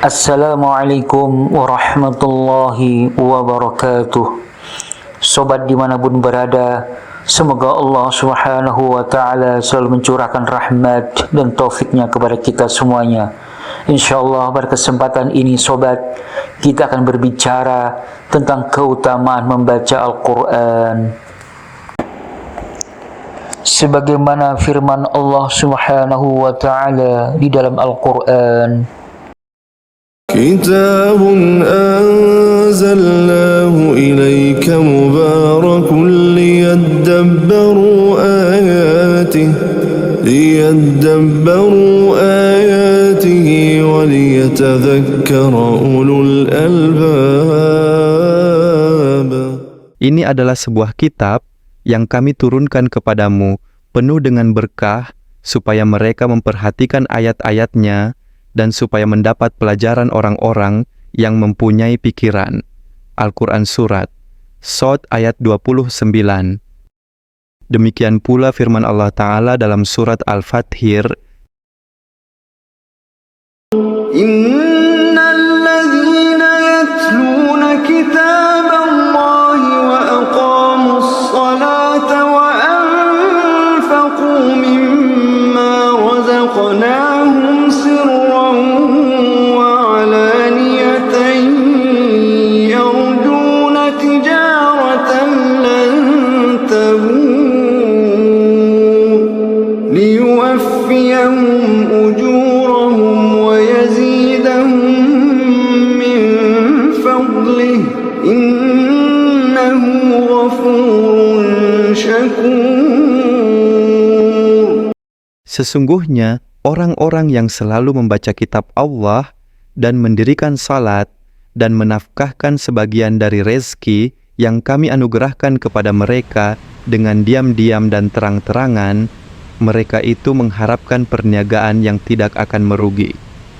Assalamualaikum warahmatullahi wabarakatuh. Sobat dimanapun berada, semoga Allah subhanahu wa ta'ala selalu mencurahkan rahmat dan taufiknya kepada kita semuanya. InsyaAllah pada kesempatan ini sobat, kita akan berbicara tentang keutamaan membaca Al-Quran. Sebagaimana firman Allah subhanahu wa ta'ala di dalam Al-Quran, كتاب أنزلناه إليك مبارك ليدبروا آياته وليتذكر أولو الألباب. Ini adalah sebuah kitab yang kami turunkan kepadamu, penuh dengan berkah, supaya mereka memperhatikan ayat-ayatnya dan supaya mendapat pelajaran orang-orang yang mempunyai pikiran. Al-Quran Surat Shad ayat 29. Demikian pula firman Allah Ta'ala dalam surat Al-Fathir, Innalladzina yatluna kitaballahi wa aqamus salata wa anfaqu mimma razaqnahum sirran wa alaniyatan yarjuna tijaratan lan tabur liyuwaffiyahum ujurahum wa yazidahum min fadlih innahu ghafurun syakur. sesungguhnya orang-orang yang selalu membaca kitab Allah dan mendirikan salat dan menafkahkan sebagian dari rezeki yang kami anugerahkan kepada mereka dengan diam-diam dan terang-terangan, mereka itu mengharapkan perniagaan yang tidak akan merugi,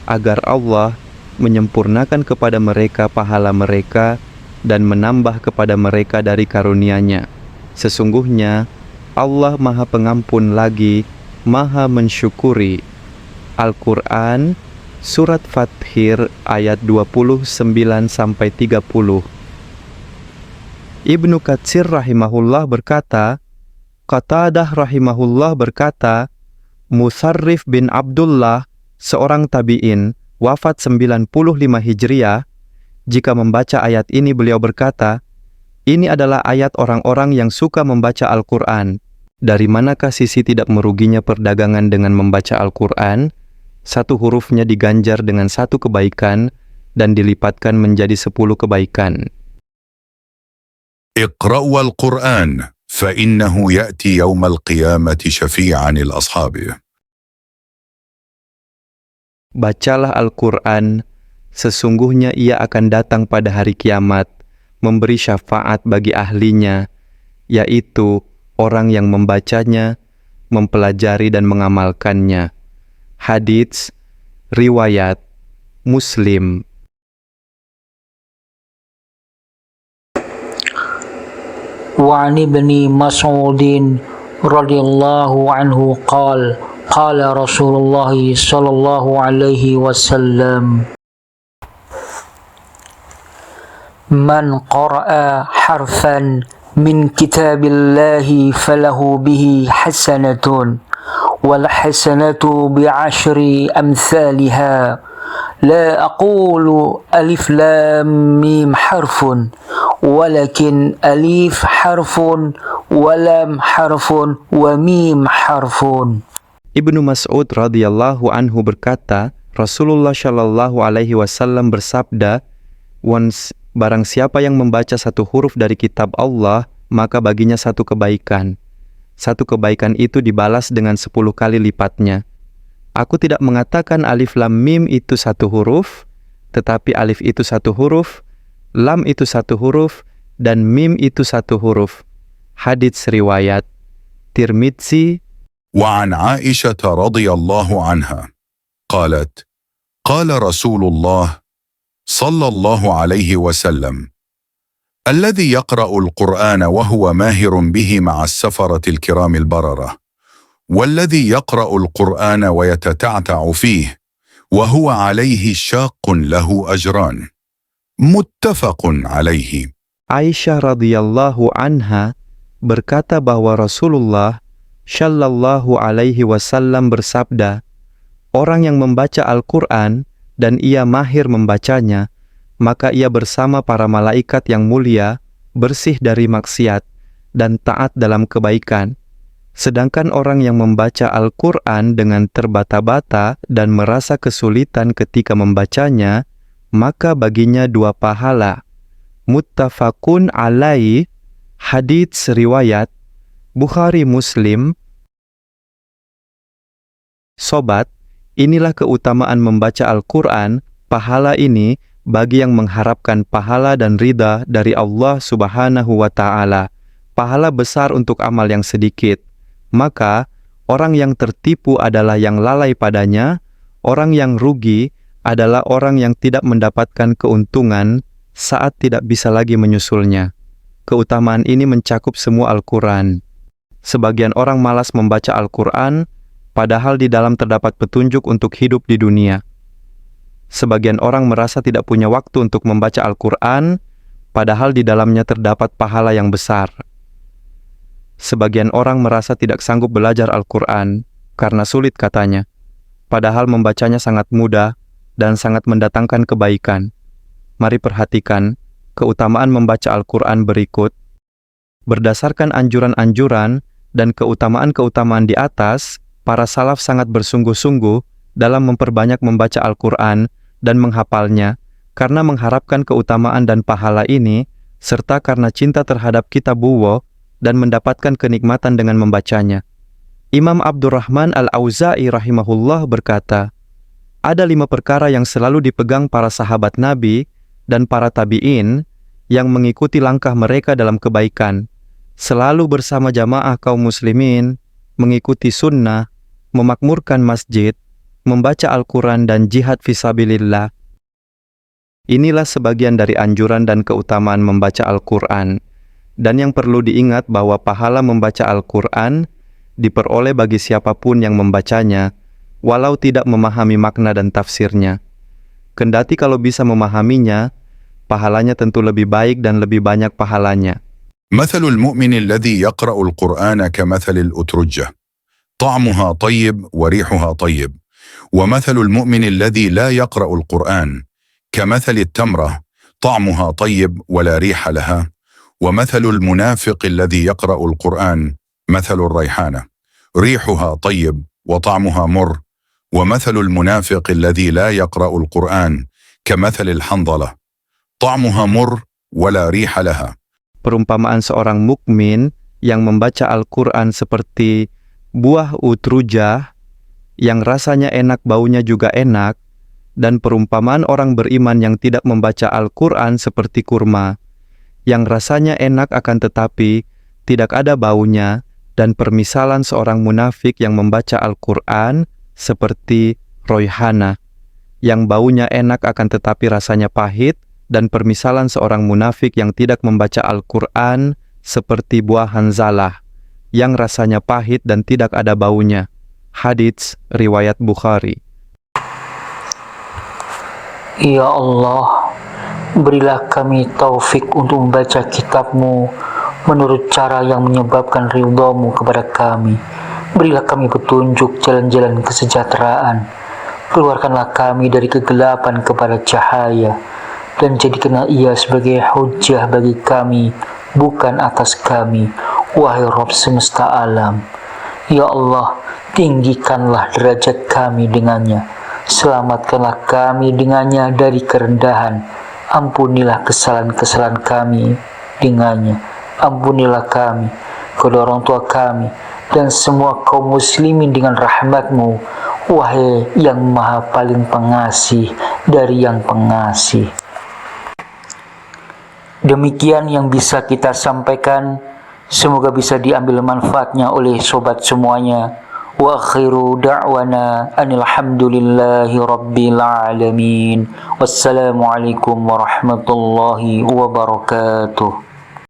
agar Allah menyempurnakan kepada mereka pahala mereka dan menambah kepada mereka dari karunia-Nya. Sesungguhnya Allah Maha Pengampun lagi Maha Mensyukuri. Al-Quran Surat Fathir ayat 29-30. Ibnu Katsir rahimahullah berkata, Qatadah rahimahullah berkata, Musarrif bin Abdullah, seorang tabi'in, wafat 95 Hijriah, jika membaca ayat ini beliau berkata, ini adalah ayat orang-orang yang suka membaca Al-Quran. Dari manakah sisi tidak meruginya perdagangan dengan membaca Al-Quran? Satu hurufnya diganjar dengan satu kebaikan dan dilipatkan menjadi 10 kebaikan. اقرأوا القرآن فإنه يأتي يوم القيامة شفيعا لأصحابه. Bacalah Al-Quran, sesungguhnya ia akan datang pada hari kiamat, memberi syafaat bagi ahlinya, yaitu orang yang membacanya, mempelajari dan mengamalkannya. Hadits riwayat Muslim. وعن ابن مسعود رضي الله عنه قال قال رسول الله صلى الله عليه وسلم من قرأ حرفا من كتاب الله فله به حسنة والحسنة بعشر أمثالها لا أقول ألف لام ميم حرف ولكن ألف حرف ولام حرف وميم حرف. Ibnu Mas'ud radhiyallahu anhu berkata, Rasulullah shallallahu alaihi wasallam bersabda, barang siapa yang membaca satu huruf dari kitab Allah, maka baginya satu kebaikan. Satu kebaikan itu dibalas dengan 10 kali lipatnya. Aku tidak mengatakan alif lam mim itu satu huruf, tetapi alif itu satu huruf, lam itu satu huruf, dan mim itu satu huruf. Hadits riwayat Tirmidzi. وعن عائشة رضي الله عنها قالت قال رسول الله صلى الله عليه وسلم الذي يقرأ القرآن وهو ماهر به مع السفرة الكرام البررة والذي يقرأ القرآن ويتتعتع فيه وهو عليه شاق له أجران متفق عليه. Aisyah radhiyallahu anha berkata bahwa Rasulullah Shallallahu alaihi wasallam bersabda, orang yang membaca Al-Quran dan ia mahir membacanya, maka ia bersama para malaikat yang mulia, bersih dari maksiat, dan taat dalam kebaikan. Sedangkan orang yang membaca Al-Quran dengan terbata-bata dan merasa kesulitan ketika membacanya, maka baginya 2 pahala. Muttafaqun alaih, hadits riwayat Bukhari Muslim. Sobat, inilah keutamaan membaca Al-Quran. Pahala ini bagi yang mengharapkan pahala dan ridha dari Allah Subhanahu wa Ta'ala. Pahala besar untuk amal yang sedikit. Maka, orang yang tertipu adalah yang lalai padanya, orang yang rugi adalah orang yang tidak mendapatkan keuntungan saat tidak bisa lagi menyusulnya. Keutamaan ini mencakup semua Al-Quran. Sebagian orang malas membaca Al-Quran, padahal di dalam terdapat petunjuk untuk hidup di dunia. Sebagian orang merasa tidak punya waktu untuk membaca Al-Quran, padahal di dalamnya terdapat pahala yang besar. Sebagian orang merasa tidak sanggup belajar Al-Quran, karena sulit katanya, padahal membacanya sangat mudah dan sangat mendatangkan kebaikan. Mari perhatikan keutamaan membaca Al-Quran berikut. Berdasarkan anjuran-anjuran dan keutamaan-keutamaan di atas, para salaf sangat bersungguh-sungguh dalam memperbanyak membaca Al-Quran dan menghafalnya, karena mengharapkan keutamaan dan pahala ini, serta karena cinta terhadap kitabullah dan mendapatkan kenikmatan dengan membacanya. Imam Abdurrahman Al-Auza'i rahimahullah berkata, ada 5 perkara yang selalu dipegang para sahabat Nabi dan para tabi'in yang mengikuti langkah mereka dalam kebaikan, selalu bersama jamaah kaum muslimin, mengikuti sunnah, memakmurkan masjid, membaca Al-Quran dan jihad fisabilillah. Inilah sebagian dari anjuran dan keutamaan membaca Al-Quran. Dan yang perlu diingat bahwa pahala membaca Al-Quran diperoleh bagi siapapun yang membacanya, walau tidak memahami makna dan tafsirnya. Kendati kalau bisa memahaminya, pahalanya tentu lebih baik dan lebih banyak pahalanya. مثل المؤمن الذي يقرأ القرآن كمثل الأترجة طعمها طيب وريحها طيب ومثل المؤمن الذي لا يقرأ القرآن كمثل التمرة طعمها طيب ولا ريح لها ومثل المنافق الذي يقرأ القرآن مثل الريحانة ريحها طيب وطعمها مر ومثل المنافق الذي لا يقرأ القرآن كمثل الحنظلة طعمها مر ولا ريح لها. Perumpamaan seorang mukmin yang membaca Al-Quran seperti buah utrujah yang rasanya enak, baunya juga enak, dan perumpamaan orang beriman yang tidak membaca Al-Quran seperti kurma yang rasanya enak akan tetapi tidak ada baunya, dan permisalan seorang munafik yang membaca Al-Quran seperti roihana yang baunya enak akan tetapi rasanya pahit, dan permisalan seorang munafik yang tidak membaca Al-Quran seperti buah hanzalah yang rasanya pahit dan tidak ada baunya. Hadits riwayat Bukhari. Ya Allah, berilah kami taufik untuk membaca kitab-Mu menurut cara yang menyebabkan ridha-Mu kepada kami. Berilah kami petunjuk jalan-jalan kesejahteraan. Keluarkanlah kami dari kegelapan kepada cahaya, dan jadikanlah ia sebagai hujjah bagi kami, bukan atas kami, wahai Rabb semesta alam. Ya Allah, tinggikanlah derajat kami dengannya, selamatkanlah kami dengannya dari kerendahan, ampunilah kesalahan-kesalahan kami dengannya, ampunilah kami, kedua orang tua kami, dan semua kaum muslimin dengan rahmat-Mu, wahai yang maha paling pengasih dari yang pengasih. Demikian yang bisa kita sampaikan, semoga bisa diambil manfaatnya oleh sobat semuanya. Wa akhiru da'wana anil hamdulillahi rabbil alamin. Wassalamualaikum warahmatullahi wabarakatuh.